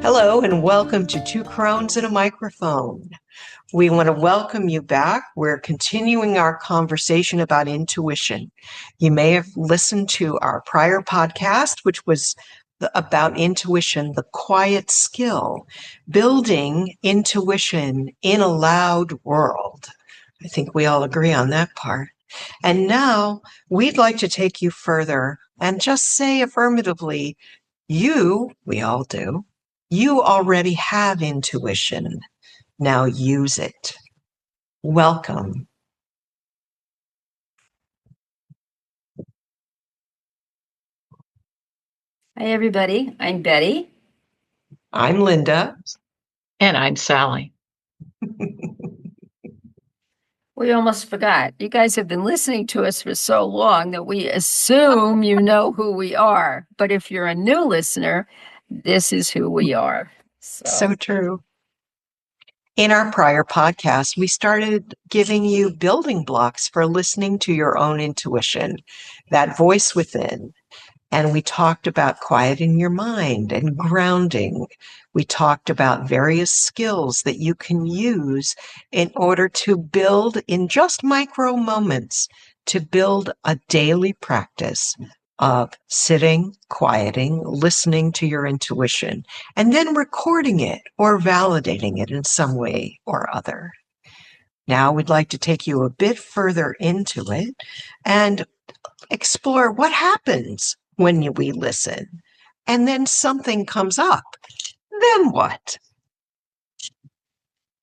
Hello and welcome to Two Crones and a Microphone. We want to welcome you back. We're continuing our conversation about intuition. You may have listened to our prior podcast, which was about intuition, the quiet skill, building intuition in a loud world. I think we all agree on that part. And now we'd like to take you further and just say affirmatively, we all do, you already have intuition. Now use it. Welcome. Hi, everybody. I'm Betty. I'm Linda. And I'm Sally. We almost forgot. You guys have been listening to us for so long that we assume you know who we are. But if you're a new listener, this is who we are. So true. In our prior podcast, we started giving you building blocks for listening to your own intuition, that voice within. And we talked about quieting your mind and grounding. We talked about various skills that you can use in order to build in just micro moments, to build a daily practice of sitting, quieting, listening to your intuition, and then recording it or validating it in some way or other. Now we'd like to take you a bit further into it and explore what happens when we listen, and then something comes up. Then what?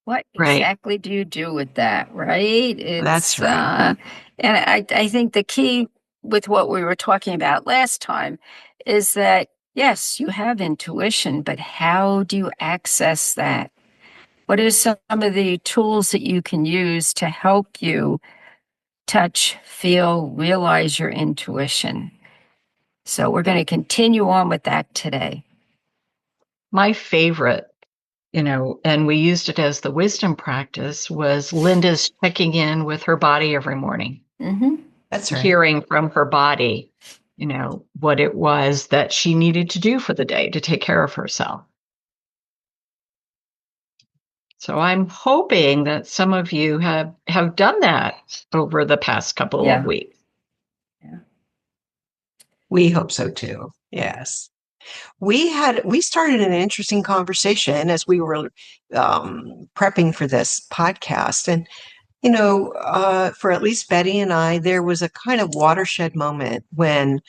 What Right. exactly do you do with that, right? That's right. And I think the key with what we were talking about last time is that, yes, you have intuition, but how do you access that? What are some of the tools that you can use to help you touch, feel, realize your intuition? So we're going to continue on with that today. My favorite, and we used it as the wisdom practice, was Linda's checking in with her body every morning. Mm-hmm. That's right. Hearing from her body, what it was that she needed to do for the day to take care of herself. So I'm hoping that some of you have done that over the past couple of weeks. Yeah. We hope so too. Yes. We started an interesting conversation as we were prepping for this podcast. And, for at least Betty and I, there was a kind of watershed moment when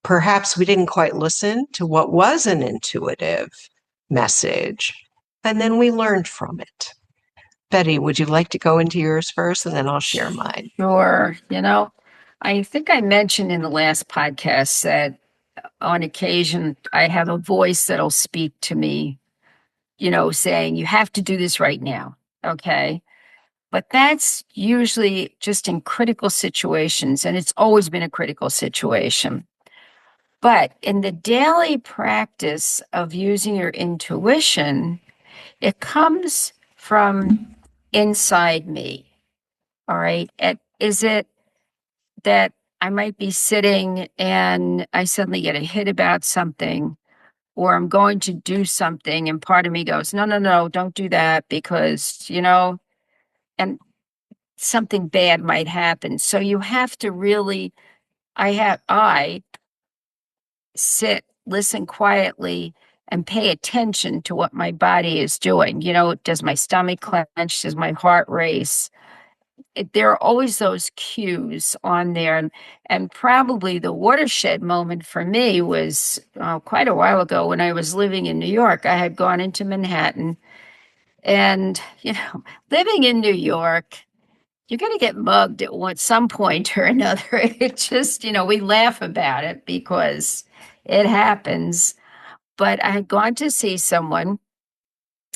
perhaps we didn't quite listen to what was an intuitive message. And then we learned from it. Betty, would you like to go into yours first, and then I'll share mine? Sure. I think I mentioned in the last podcast that on occasion I have a voice that'll speak to me, saying, you have to do this right now. Okay. But that's usually just in critical situations, and it's always been a critical situation. But in the daily practice of using your intuition, it comes from inside me. All right. Is it that I might be sitting and I suddenly get a hit about something, or I'm going to do something and part of me goes, no, no, no, don't do that because, and something bad might happen. So you have to really, I sit, listen quietly and pay attention to what my body is doing. Does my stomach clench? Does my heart race? There are always those cues on there. And probably the watershed moment for me was quite a while ago when I was living in New York. I had gone into Manhattan. And, living in New York, you're going to get mugged at some point or another. It just, we laugh about it because it happens. But I had gone to see someone,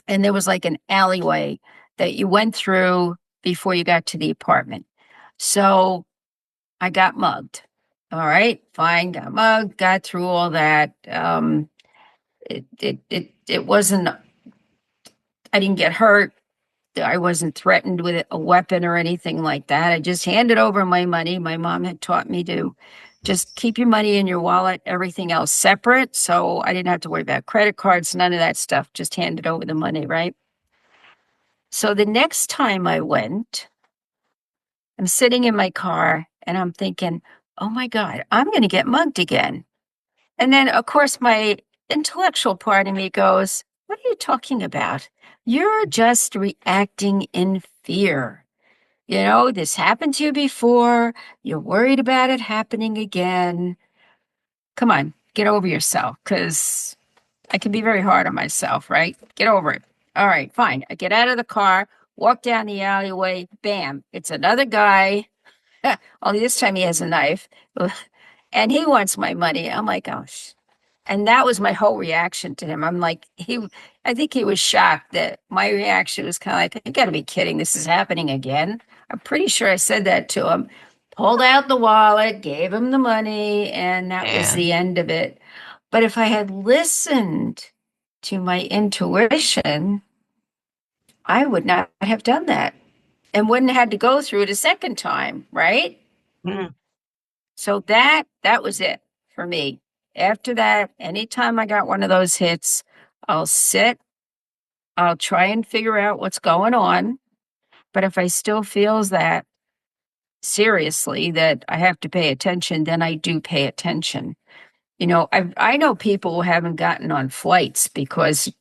and there was like an alleyway that you went through before you got to the apartment. So I got mugged. All right, fine, got mugged, got through all that. It wasn't, I didn't get hurt. I wasn't threatened with a weapon or anything like that. I just handed over my money. My mom had taught me to Just keep your money in your wallet, everything else separate. So I didn't have to worry about credit cards, none of that stuff. Just handed over the money, right? So the next time I went, I'm sitting in my car and I'm thinking, oh my God, I'm going to get mugged again. And then, of course, my intellectual part of me goes, what are you talking about? You're just reacting in fear. You know, this happened to you before. You're worried about it happening again. Come on, get over yourself, because I can be very hard on myself, right? Get over it. All right, fine. I get out of the car, walk down the alleyway, bam, it's another guy. Only this time he has a knife and he wants my money. I'm like, oh, and that was my whole reaction to him. I'm like, I think he was shocked that my reaction was kind of like, you gotta be kidding. This is happening again. I'm pretty sure I said that to him, pulled out the wallet, gave him the money, and that was the end of it. But if I had listened to my intuition, I would not have done that and wouldn't have had to go through it a second time, right? Mm. So that was it for me. After that, anytime I got one of those hits, I'll sit, I'll try and figure out what's going on. But if I still feels that seriously that I have to pay attention, then I do pay attention. You know, I know people who haven't gotten on flights because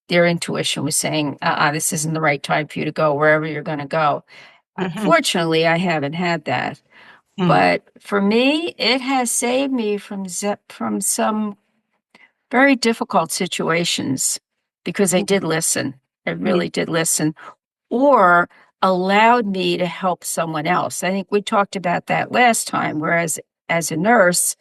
their intuition was saying, this isn't the right time for you to go wherever you're going to go. Mhm. Fortunately, I haven't had that. Mm. But for me, it has saved me from some very difficult situations because I did listen. I really did listen, or allowed me to help someone else. I think we talked about that last time, whereas as a nurse,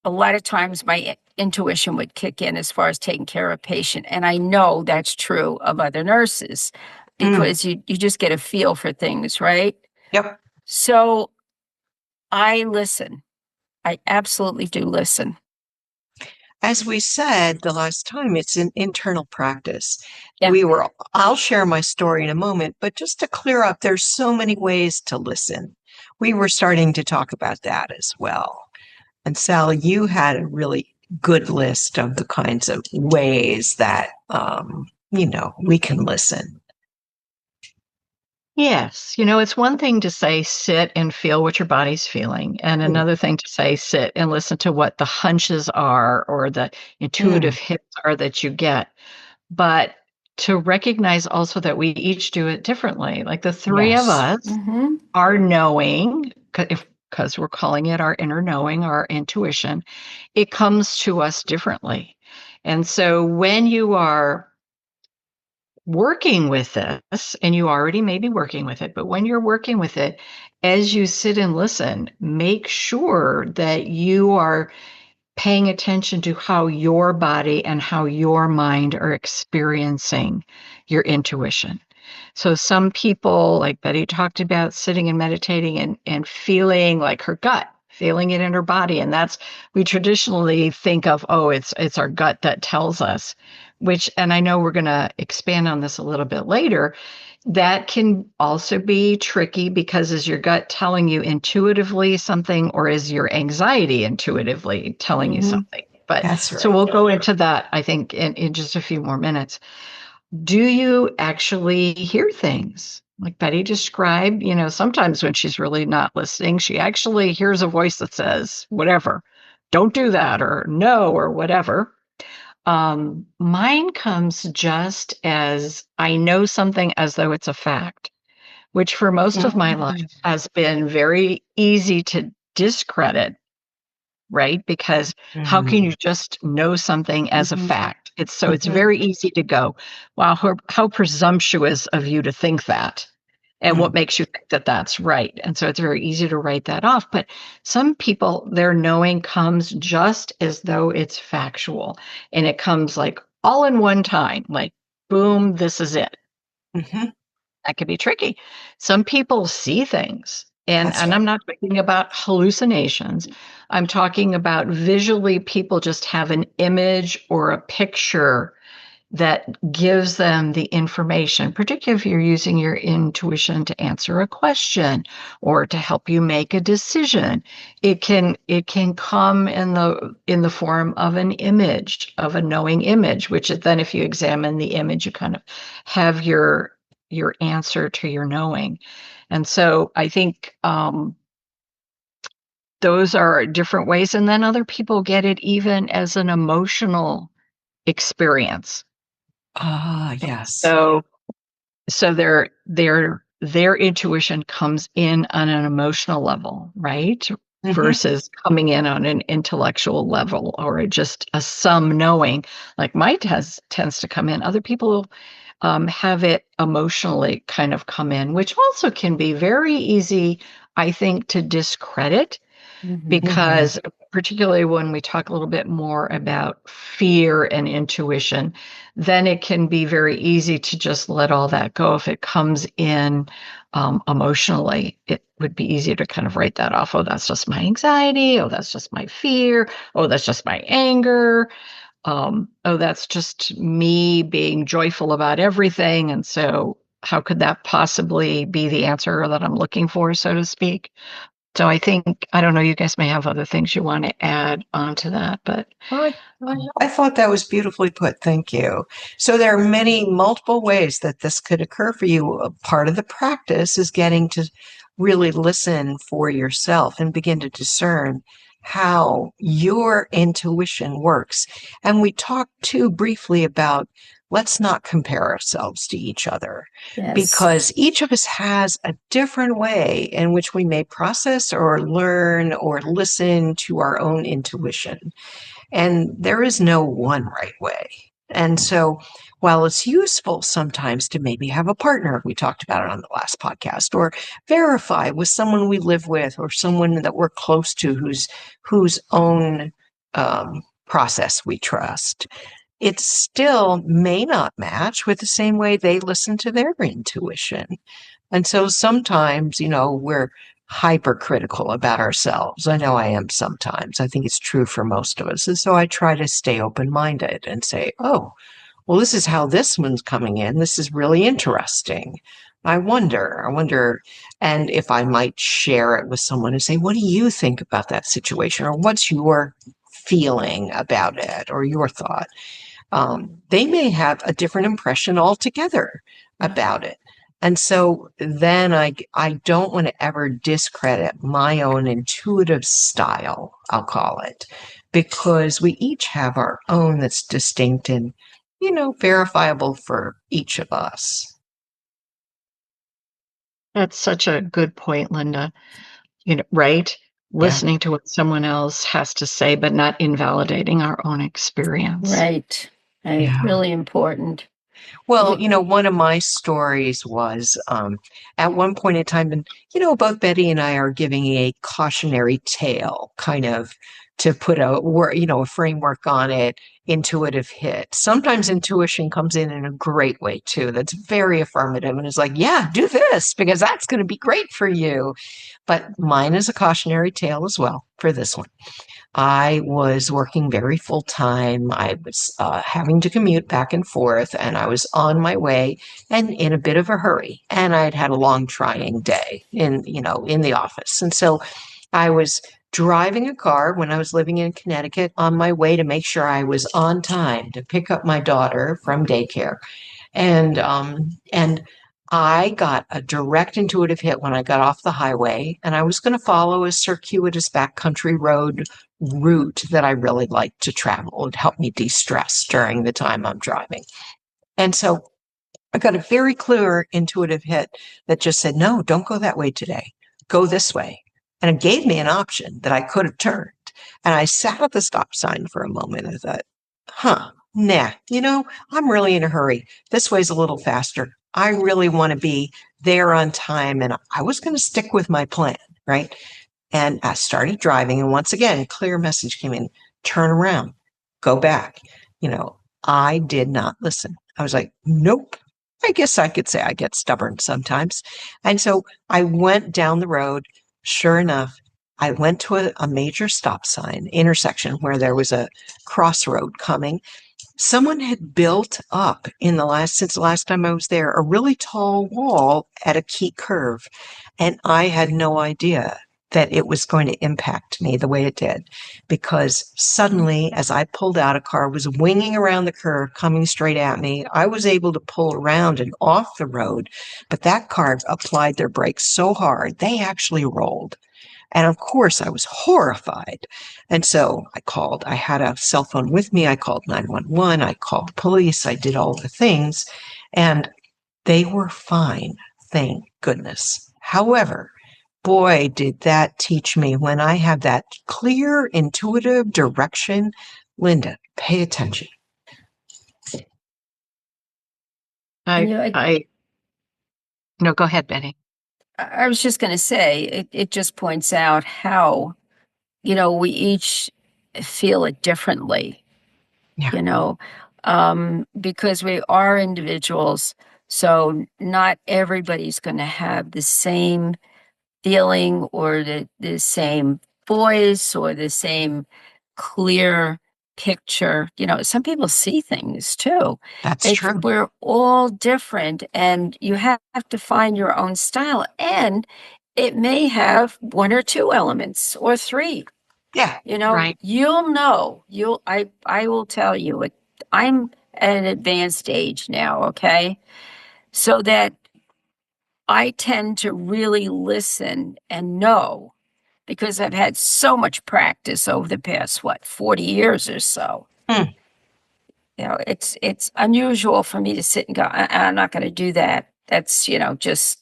a lot of times my intuition would kick in as far as taking care of a patient. And I know that's true of other nurses because you just get a feel for things, right? Yep. So I listen. I absolutely do listen. As we said the last time, it's an internal practice. Yeah. I'll share my story in a moment, but just to clear up, there's so many ways to listen. We were starting to talk about that as well. And Sally, you had a really good list of the kinds of ways that, we can listen. Yes. It's one thing to say, sit and feel what your body's feeling. And another thing to say, sit and listen to what the hunches are or the intuitive hits are that you get. But to recognize also that we each do it differently. Like the three of us are knowing, because we're calling it our inner knowing, our intuition, it comes to us differently. And so when you are working with this, and you already may be working with it, but when you're working with it, as you sit and listen, make sure that you are paying attention to how your body and how your mind are experiencing your intuition. So some people, like Betty talked about, sitting and meditating and feeling like her gut, feeling it in her body. And we traditionally think of, it's our gut that tells us, and I know we're going to expand on this a little bit later. That can also be tricky because is your gut telling you intuitively something, or is your anxiety intuitively telling you something? But That's right. So we'll go into that, I think, in just a few more minutes. Do you actually hear things? Like Betty described, sometimes when she's really not listening, she actually hears a voice that says, whatever, don't do that, or no, or whatever. Mine comes just as I know something as though it's a fact, which for most of my life has been very easy to discredit, right? Because how can you just know something as a fact? It's very easy to go, wow, how presumptuous of you to think that. And what makes you think that that's right? And so it's very easy to write that off. But some people, their knowing comes just as though it's factual. And it comes like all in one time, like, boom, this is it. That can be tricky. Some people see things. And I'm not talking about hallucinations. I'm talking about visually, people just have an image or a picture that gives them the information, particularly if you're using your intuition to answer a question or to help you make a decision. It can come in the form of an image, of a knowing image, which is then if you examine the image, you kind of have your answer to your knowing. And so I think those are different ways. And then other people get it even as an emotional experience. Ah, yes. So their intuition comes in on an emotional level, right? Mhm. Versus coming in on an intellectual level or just a some knowing, like mine tends to come in. Other people have it emotionally kind of come in, which also can be very easy, I think, to discredit. Because particularly when we talk a little bit more about fear and intuition, then it can be very easy to just let all that go. If it comes in emotionally, it would be easier to kind of write that off. Oh, that's just my anxiety. Oh, that's just my fear. Oh, that's just my anger. Oh, that's just me being joyful about everything. And so how could that possibly be the answer that I'm looking for, so to speak? So I think, I don't know, you guys may have other things you want to add onto that, but I thought that was beautifully put. Thank you. So there are many multiple ways that this could occur for you. A part of the practice is getting to really listen for yourself and begin to discern how your intuition works. And we talked too briefly about let's not compare ourselves to each other Yes. because each of us has a different way in which we may process or learn or listen to our own intuition. And there is no one right way. And so while it's useful sometimes to maybe have a partner, we talked about it on the last podcast, or verify with someone we live with or someone that we're close to whose own process we trust, it still may not match with the same way they listen to their intuition. And so sometimes, we're hypercritical about ourselves. I know I am sometimes. I think it's true for most of us. And so I try to stay open-minded and say, oh, well, this is how this one's coming in. This is really interesting. I wonder, and if I might share it with someone and say, what do you think about that situation? Or what's your feeling about it or your thought? They may have a different impression altogether about it. And so then I don't want to ever discredit my own intuitive style, I'll call it, because we each have our own that's distinct and, verifiable for each of us. that's such a good point, Linda. Right? Yeah. Listening to what someone else has to say, but not invalidating our own experience. Right. Yeah. Really important. Well, one of my stories was at one point in time, and, both Betty and I are giving a cautionary tale kind of to put a framework on it, intuitive hit. Sometimes intuition comes in a great way too. That's very affirmative and is like, yeah, do this because that's going to be great for you. But mine is a cautionary tale as well for this one. I was working very full time. I was having to commute back and forth, and I was on my way and in a bit of a hurry. And I'd had a long, trying day in the office. And so I was driving a car when I was living in Connecticut on my way to make sure I was on time to pick up my daughter from daycare. And I got a direct intuitive hit when I got off the highway, and I was going to follow a circuitous backcountry road route that I really like to travel. It helped me de-stress during the time I'm driving. And so I got a very clear intuitive hit that just said, no, don't go that way today. Go this way. And it gave me an option that I could have turned. And I sat at the stop sign for a moment and thought, nah, I'm really in a hurry. This way's a little faster. I really want to be there on time. And I was going to stick with my plan, right? And I started driving. And once again, clear message came in, turn around, go back. I did not listen. I was like, nope. I guess I could say I get stubborn sometimes. And so I went down the road. Sure enough, I went to a major stop sign intersection where there was a crossroad coming. someone had built up since the last time I was there, a really tall wall at a key curve. And I had no idea that it was going to impact me the way it did, because suddenly, as I pulled out, a car was winging around the curve, coming straight at me. I was able to pull around and off the road, but that car applied their brakes so hard, they actually rolled. And of course, I was horrified. And so I had a cell phone with me. I called 911. I called the police. I did all the things, and they were fine. Thank goodness. However, boy, did that teach me when I have that clear, intuitive direction. Linda, pay attention. And, No, go ahead, Betty. I was just going to say, it just points out how, we each feel it differently, Yeah. Because we are individuals. So not everybody's going to have the same feeling or the same voice or the same clear picture. Some people see things too. That's true. We're all different, and you have to find your own style. And it may have one or two elements or three. Yeah. Right. You'll know. I will tell you it. I'm at an advanced age now, okay? So that I tend to really listen and know, because I've had so much practice over the past, 40 years or so. Hmm. It's unusual for me to sit and go, I'm not going to do that. That's, just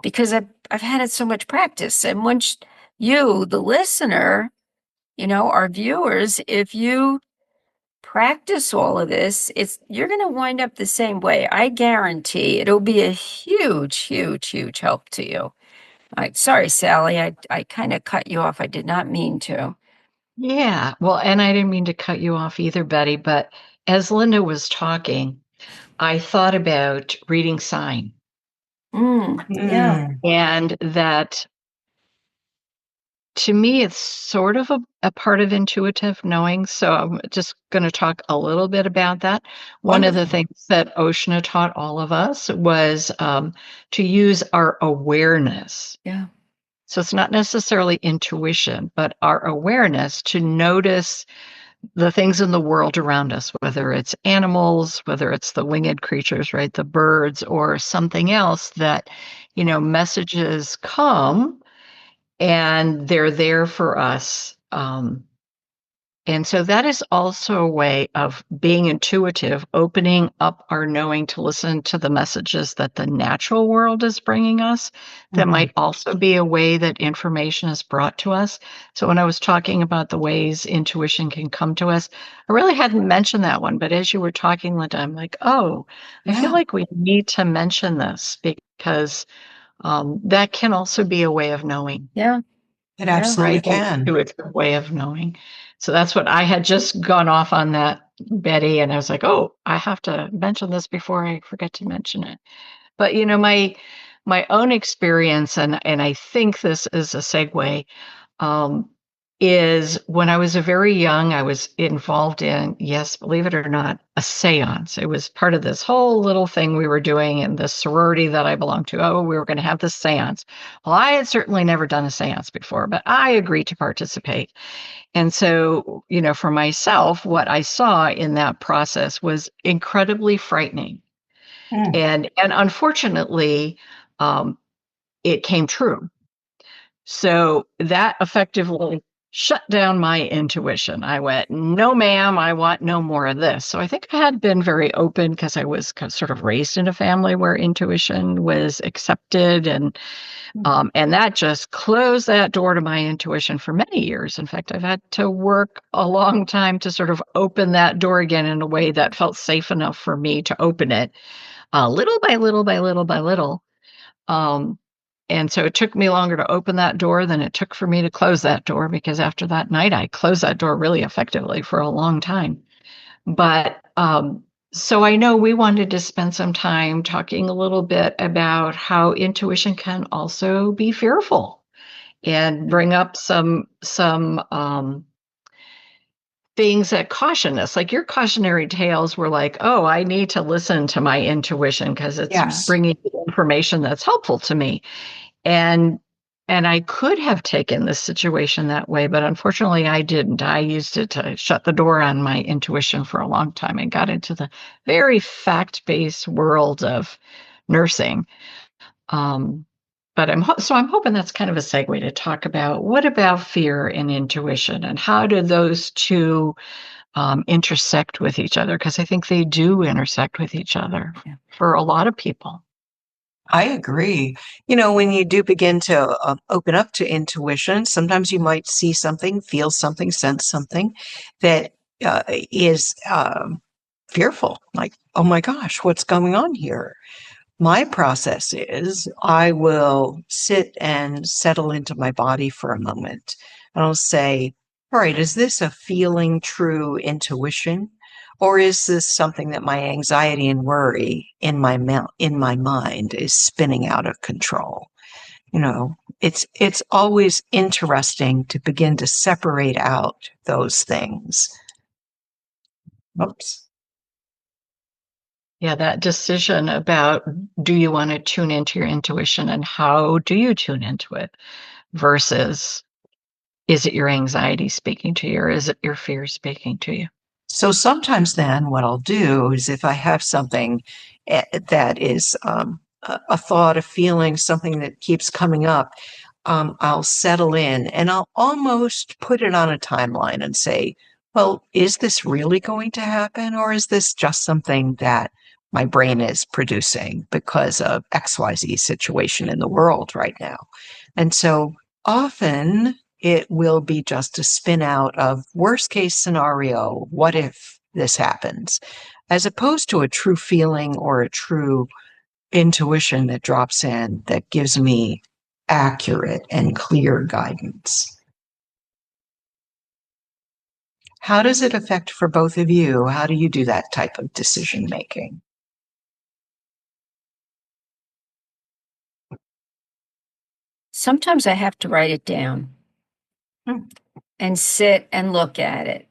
because I've had it so much practice. And once you, the listener, our viewers, if you practice all of this, you're going to wind up the same way. I guarantee it'll be a huge, huge, huge help to you. Sorry, Sally, I kind of cut you off. I did not mean to. Yeah. Well, and I didn't mean to cut you off either, Betty, but as Linda was talking, I thought about reading sign. Yeah. And that, to me, it's sort of a part of intuitive knowing. So I'm just going to talk a little bit about that. One of the Wonderful. things that Oshna taught all of us was to use our awareness. Yeah. So it's not necessarily intuition, but our awareness to notice the things in the world around us, whether it's animals, whether it's the winged creatures, right, the birds, or something else that, messages come and they're there for us. And so that is also a way of being intuitive, opening up our knowing to listen to the messages that the natural world is bringing us. That might also be a way that information is brought to us. So when I was talking about the ways intuition can come to us, I really hadn't mentioned that one. But as you were talking, Linda, I'm like, oh, I feel like we need to mention this because that can also be a way of knowing. Yeah. It absolutely Right? can. Intuitive way of knowing. So that's what I had just gone off on that, Betty, and I was like, oh, I have to mention this before I forget to mention it. But my own experience, and I think this is a segue, um, is when I was a very young, I was involved in, yes, believe it or not, a seance. It was part of this whole little thing we were doing in the sorority that I belonged to. Oh, we were going to have this seance. Well, I had certainly never done a seance before, but I agreed to participate. And so, for myself, what I saw in that process was incredibly frightening. And unfortunately, it came true. So that effectively shut down my intuition. I went, no, ma'am, I want no more of this. So I think I had been very open because I was sort of raised in a family where intuition was accepted, and that just closed that door to my intuition for many years. In fact, I've had to work a long time to sort of open that door again in a way that felt safe enough for me to open it, little by little by little by little. And so it took me longer to open that door than it took for me to close that door, because after that night, I closed that door really effectively for a long time. But so I know we wanted to spend some time talking a little bit about how intuition can also be fearful and bring up some things that caution us. Like your cautionary tales were like, oh, I need to listen to my intuition because it's Yes. bringing information that's helpful to me. And I could have taken this situation that way, but unfortunately I didn't. I used it to shut the door on my intuition for a long time and got into the very fact-based world of nursing. But I'm hoping that's kind of a segue to talk about what about fear and intuition and how do those two intersect with each other? Because I think they do intersect with each other for a lot of people. I agree. When you do begin to open up to intuition, sometimes you might see something, feel something, sense something that is fearful. Like, oh my gosh, what's going on here? My process is I will sit and settle into my body for a moment. And I'll say, all right, is this a feeling true intuition? Or is this something that my anxiety and worry in my mind is spinning out of control? It's always interesting to begin to separate out those things. Oops. Yeah, that decision about do you want to tune into your intuition and how do you tune into it versus is it your anxiety speaking to you or is it your fear speaking to you? So sometimes then what I'll do is if I have something that is a thought, a feeling, something that keeps coming up, I'll settle in and I'll almost put it on a timeline and say, well, is this really going to happen? Or is this just something that my brain is producing because of XYZ situation in the world right now? And so often it will be just a spin out of worst case scenario. What if this happens? As opposed to a true feeling or a true intuition that drops in that gives me accurate and clear guidance. How does it affect for both of you? How do you do that type of decision making? Sometimes I have to write it down and sit and look at it,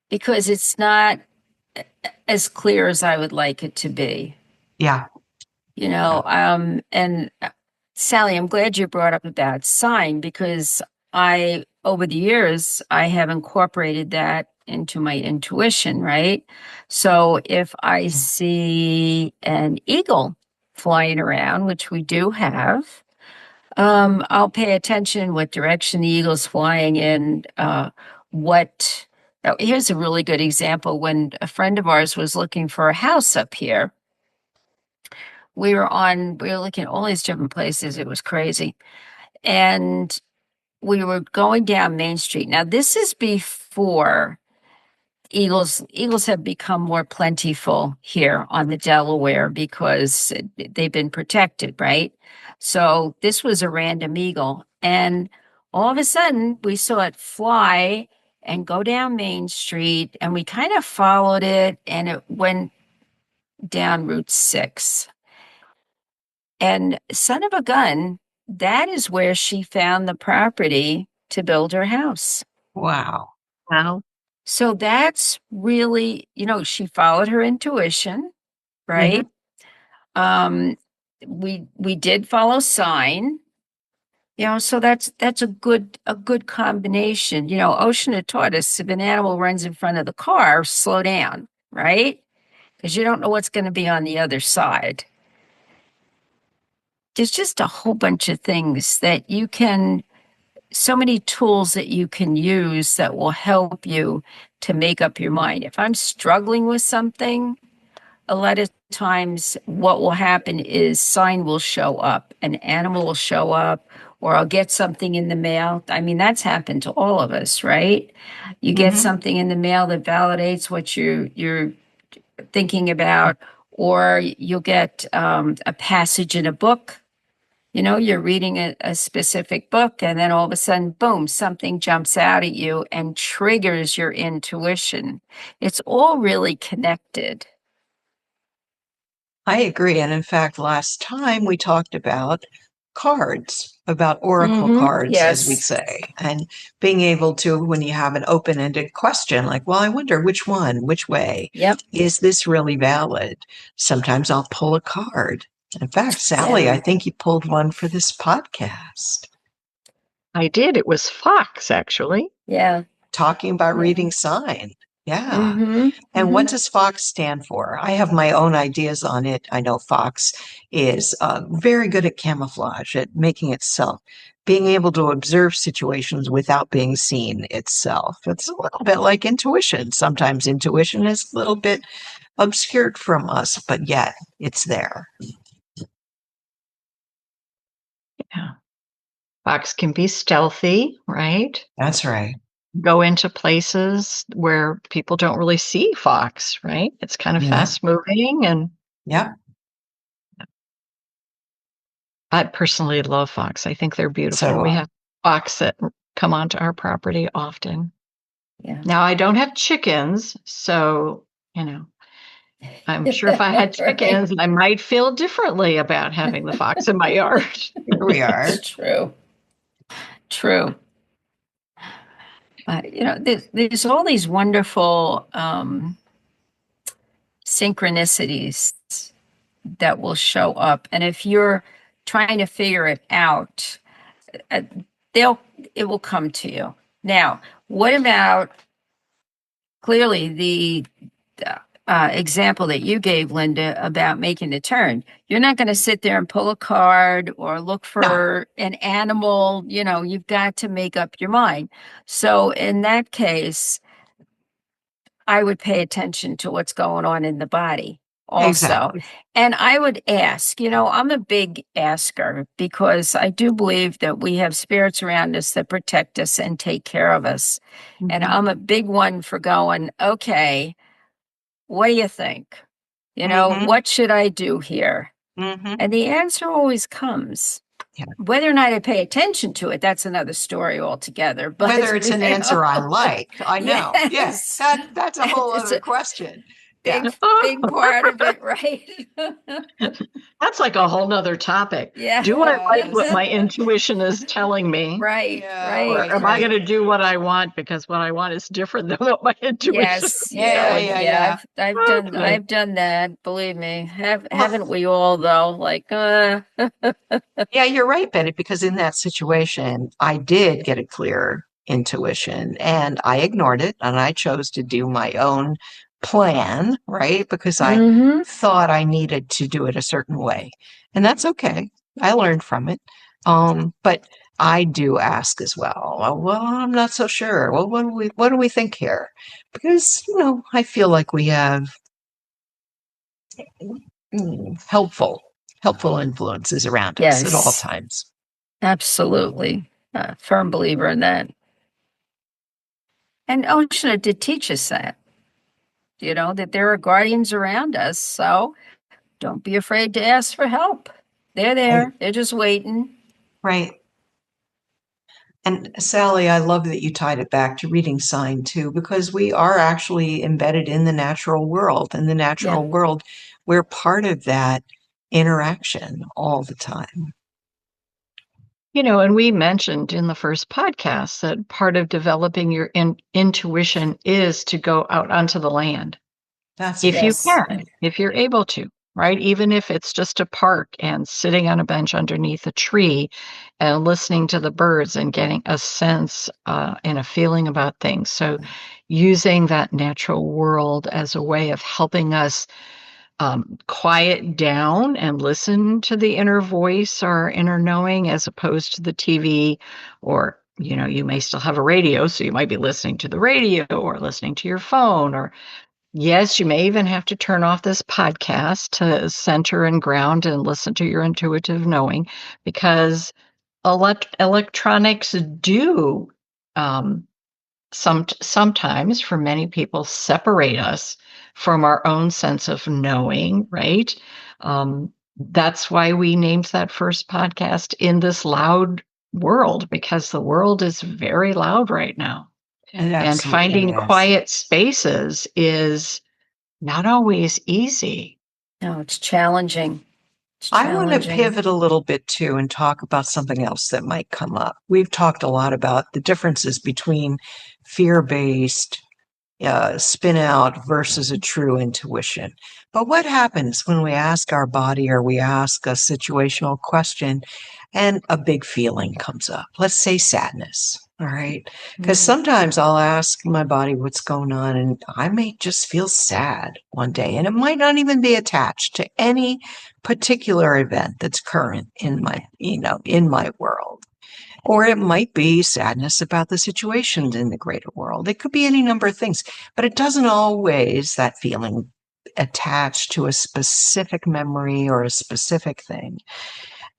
because it's not as clear as I would like it to be. Yeah. And Sally, I'm glad you brought up about sign because over the years, I have incorporated that into my intuition, right? So if I see an eagle flying around, which we do have, I'll pay attention what direction the eagle's flying in, here's a really good example. When a friend of ours was looking for a house up here, we were looking at all these different places. It was crazy. And we were going down Main Street. Now, this is before eagles have become more plentiful here on the Delaware because they've been protected, right? So this was a random eagle. And all of a sudden, we saw it fly and go down Main Street, and we kind of followed it, and it went down Route 6. And son of a gun, that is where she found the property to build her house. Wow. Wow. So that's really, she followed her intuition, right? We did follow sign, so that's a good combination. Ocean had taught us if an animal runs in front of the car, slow down, right? Because you don't know what's going to be on the other side. There's just a whole bunch of things that so many tools that you can use that will help you to make up your mind. If I'm struggling with something, a lot of times what will happen is sign will show up, an animal will show up, or I'll get something in the mail. I mean, that's happened to all of us, right? You get something in the mail that validates what you're thinking about, or you'll get a passage in a book. You're reading a specific book, and then all of a sudden, boom, something jumps out at you and triggers your intuition. It's all really connected. I agree. And in fact, last time we talked about cards. about oracle Mhm. cards, as we Yes. say, and being able to, when you have an open-ended question, like, well, I wonder which one, which way, Yep. is this really valid? Sometimes I'll pull a card. In fact, Sally, Yeah. I think you pulled one for this podcast, I did. It was Fox, actually. Yeah. talking about Yeah. reading sign. Yeah. Mm-hmm. And what does Fox stand for? I have my own ideas on it. I know Fox is very good at camouflage, at making itself, being able to observe situations without being seen itself. It's a little bit like intuition. Sometimes intuition is a little bit obscured from us, but yet it's there. Yeah. Fox can be stealthy, right? That's right. Go into places where people don't really see Fox, right? It's kind of Yeah. fast moving. And Yep. I personally love Fox. I think they're beautiful. So We have Fox that come onto our property often. Yeah. Now, I don't have chickens, so, I'm sure if I had chickens, I might feel differently about having the fox in my yard. here we are. It's true. True. There's all these wonderful synchronicities that will show up, and if you're trying to figure it out, uh, it will come to you. Now, what about clearly the example that you gave, Linda, about making a turn? You're not going to sit there and pull a card or look for an animal. You've got to make up your mind. So in that case, I would pay attention to what's going on in the body also. Exactly. And I would ask, I'm a big asker because I do believe that we have spirits around us that protect us and take care of us. And Mhm. I'm a big one for going, okay, what do you think? Mhm. What should I do here? Mhm. And the answer always comes. Yeah. Whether or not I pay attention to it, that's another story altogether. But Whether it's an answer I like, I know. Yes. Yeah, that's a whole It's other a question. big, Yeah. big part of it, right? That's like a whole nother topic. Yeah. Do I like what Yes. my intuition is telling me? Right, Yeah, Or right, am I right. going to do what I want because what I want is different than what my intuition Yes, is yeah, telling me? Yeah. Okay. I've done that. Believe me, Well, haven't we all though? Like, yeah, you're right, Betty, because in that situation, I did get a clear intuition and I ignored it and I chose to do my own plan, right? Because I mm-hmm. thought I needed to do it a certain way. And that's okay. I learned from it. But I do ask as well. Well, I'm not so sure. Well, what do we think here? Because, I feel like we have helpful influences around us at all Yes, times. absolutely. Firm believer in that. And Oshna did teach us that, that there are guardians around us. So don't be afraid to ask for help. They're there. They're just waiting. Right. And Sally, I love that you tied it back to reading sign too, because we are actually embedded in the natural world. In the natural world, we're part of that interaction all the time. And we mentioned in the first podcast that part of developing your intuition is to go out onto the land. If you can, if you're able to, right? Even if it's just a park and sitting on a bench underneath a tree and listening to the birds and getting a sense and a feeling about things. So using that natural world as a way of helping us quiet down and listen to the inner voice or inner knowing as opposed to the TV, or you may still have a radio, so you might be listening to the radio or listening to your phone, or yes, you may even have to turn off this podcast to center and ground and listen to your intuitive knowing, because electronics do sometimes, for many people, separate us from our own sense of knowing, right? That's why we named that first podcast In This Loud World, because the world is very loud right now. And finding quiet spaces is not always easy. No, it's challenging. I want to challenging. pivot a little bit too and talk about something else that might come up. We've talked a lot about the differences between fear-based spin out versus a true intuition. But what happens when we ask our body or we ask a situational question and a big feeling comes up? Let's say sadness. All right. Because Mhm. sometimes I'll ask my body what's going on and I may just feel sad one day and it might not even be attached to any particular event that's current in my world. Or it might be sadness about the situations in the greater world. It could be any number of things, but it doesn't always, that feeling, attach to a specific memory or a specific thing.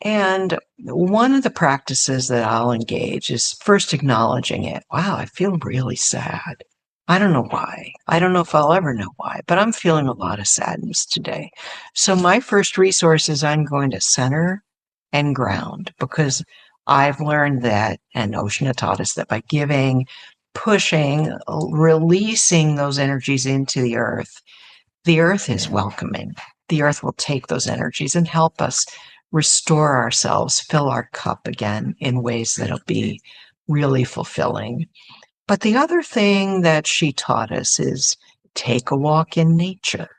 And one of the practices that I'll engage is first acknowledging it. Wow, I feel really sad. I don't know why. I don't know if I'll ever know why, but I'm feeling a lot of sadness today. So my first resource is I'm going to center and ground because I've learned that, and Oshna taught us that by giving, pushing, releasing those energies into the earth is welcoming. The earth will take those energies and help us restore ourselves, fill our cup again in ways that'll be really fulfilling. But the other thing that she taught us is take a walk in nature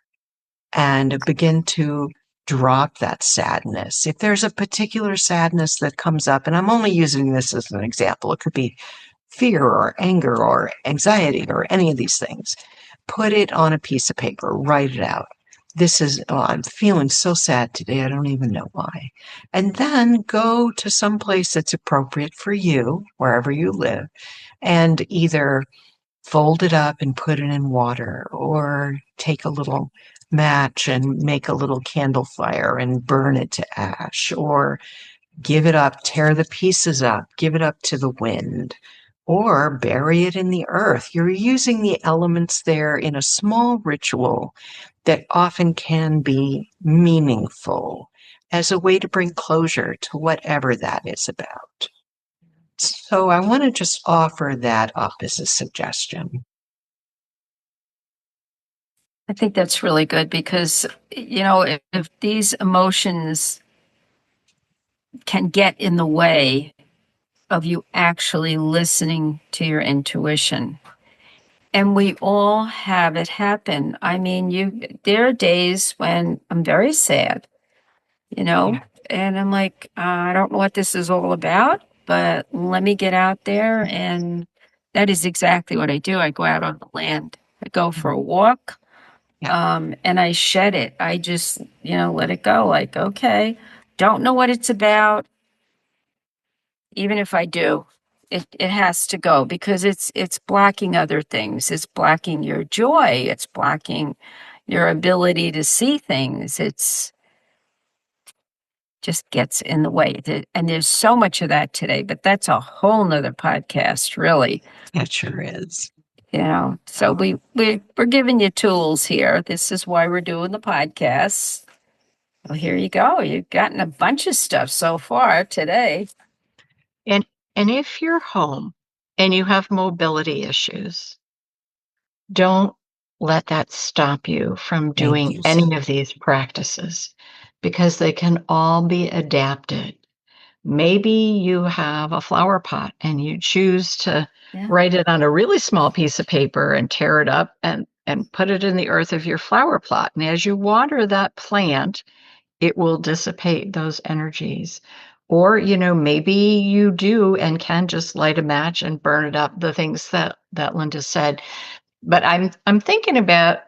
and begin to drop that sadness. If there's a particular sadness that comes up, and I'm only using this as an example, it could be fear or anger or anxiety or any of these things, put it on a piece of paper, write it out. This is, oh, I'm feeling so sad today, I don't even know why. And then go to some place that's appropriate for you, wherever you live, and either fold it up and put it in water, or take a little match and make a little candle fire and burn it to ash, or give it up, tear the pieces up, give it up to the wind, or bury it in the earth. You're using the elements there in a small ritual that often can be meaningful as a way to bring closure to whatever that is about. So I want to just offer that up as a suggestion. I think that's really good because, if these emotions can get in the way of you actually listening to your intuition. And we all have it happen. I mean, there are days when I'm very sad, you know, Yeah. and I'm like, I don't know what this is all about, but let me get out there. And that is exactly what I do. I go out on the land, I go for a walk, Yeah. and I shed it. I just, let it go. Like, okay, don't know what it's about. Even if I do, it has to go because it's blocking other things. It's blocking your joy. It's blocking your ability to see things. It's just gets in the way. And there's so much of that today, but that's a whole nother podcast, really. It sure is. So we're giving you tools here. This is why we're doing the podcast. Well, here you go. You've gotten a bunch of stuff so far today. And and if you're home and you have mobility issues, don't let that stop you from Thank doing you. any of these practices because they can all be adapted. Maybe you have a flower pot and you choose to Yeah. write it on a really small piece of paper and tear it up and put it in the earth of your flower plot. And as you water that plant, it will dissipate those energies. Or, maybe you do and can just light a match and burn it up, the things that Linda said. But I'm thinking about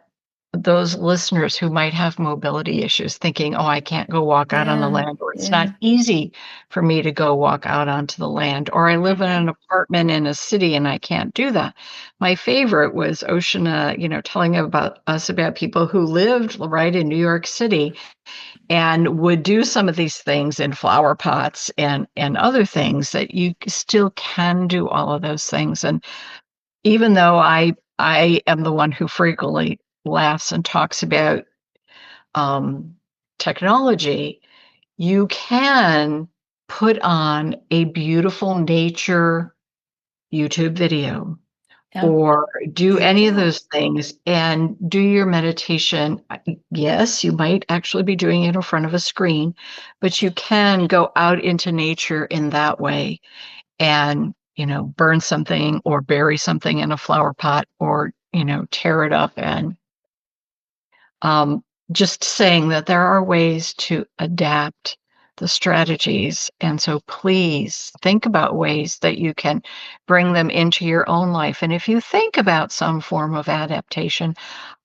those listeners who might have mobility issues thinking, "Oh, I can't go walk out on the Yeah. land," or "It's not Yeah. easy for me to go walk out onto the land," or "I live in an apartment in a city and I can't do that." My favorite was Oshana, telling about us about people who lived right in New York City and would do some of these things in flower pots and other things that you still can do all of those things. And even though I am the one who frequently laughs and talks about um, technology, you can put on a beautiful nature YouTube video Yeah. or do any of those things and do your meditation. Yes, you might actually be doing it in front of a screen, but you can go out into nature in that way and, burn something or bury something in a flower pot or, tear it up and just saying that there are ways to adapt the strategies. And so please think about ways that you can bring them into your own life. And if you think about some form of adaptation,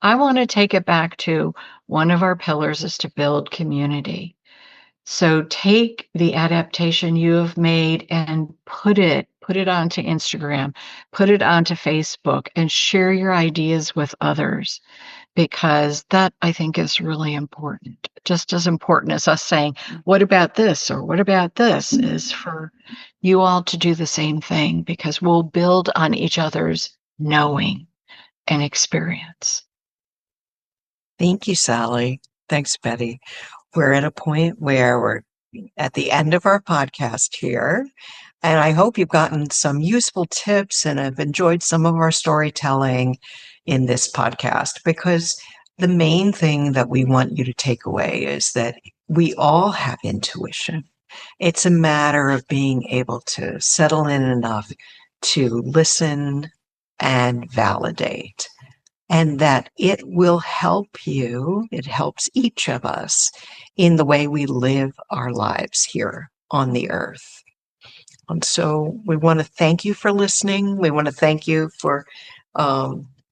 I want to take it back to one of our pillars is to build community. So take the adaptation you have made and put it onto Instagram, put it onto Facebook, and share your ideas with others, because that I think is really important. Just as important as us saying, what about this or what about this, is for you all to do the same thing, because we'll build on each other's knowing and experience. Thank you, Sally. Thanks, Betty. We're at a point where we're at the end of our podcast here. And I hope you've gotten some useful tips and have enjoyed some of our storytelling in this podcast, because the main thing that we want you to take away is that we all have intuition. It's a matter of being able to settle in enough to listen and validate, and that it will help you. It helps each of us in the way we live our lives here on the earth. And so we want to thank you for listening. We want to thank you for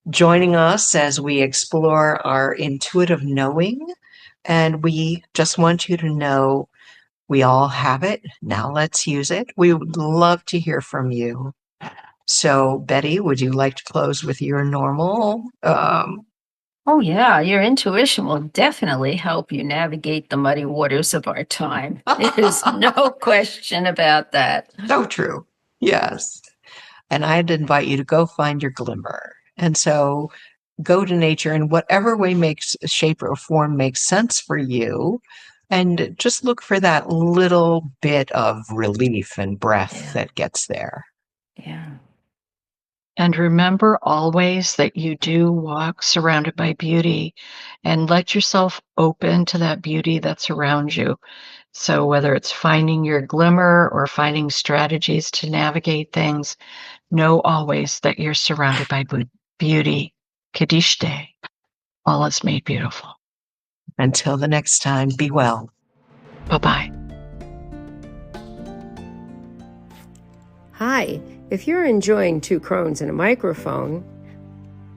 joining us as we explore our intuitive knowing. And we just want you to know we all have it. Now let's use it. We would love to hear from you. So, Betty, would you like to close with your normal? Oh, yeah. Your intuition will definitely help you navigate the muddy waters of our time. There's no question about that. So true. Yes. And I'd invite you to go find your glimmer. And so go to nature in whatever way makes shape or form makes sense for you. And just look for that little bit of relief and breath that gets there. Yeah. And remember always that you do walk surrounded by beauty, and let yourself open to that beauty that's around you. So whether it's finding your glimmer or finding strategies to navigate things, know always that you're surrounded by beauty. Kadishte. All is made beautiful. Until the next time, be well. Bye-bye. Hi, if you're enjoying Two Crones and a Microphone,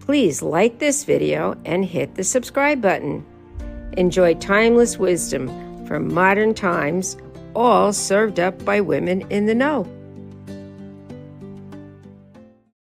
please like this video and hit the subscribe button. Enjoy timeless wisdom from modern times, all served up by women in the know.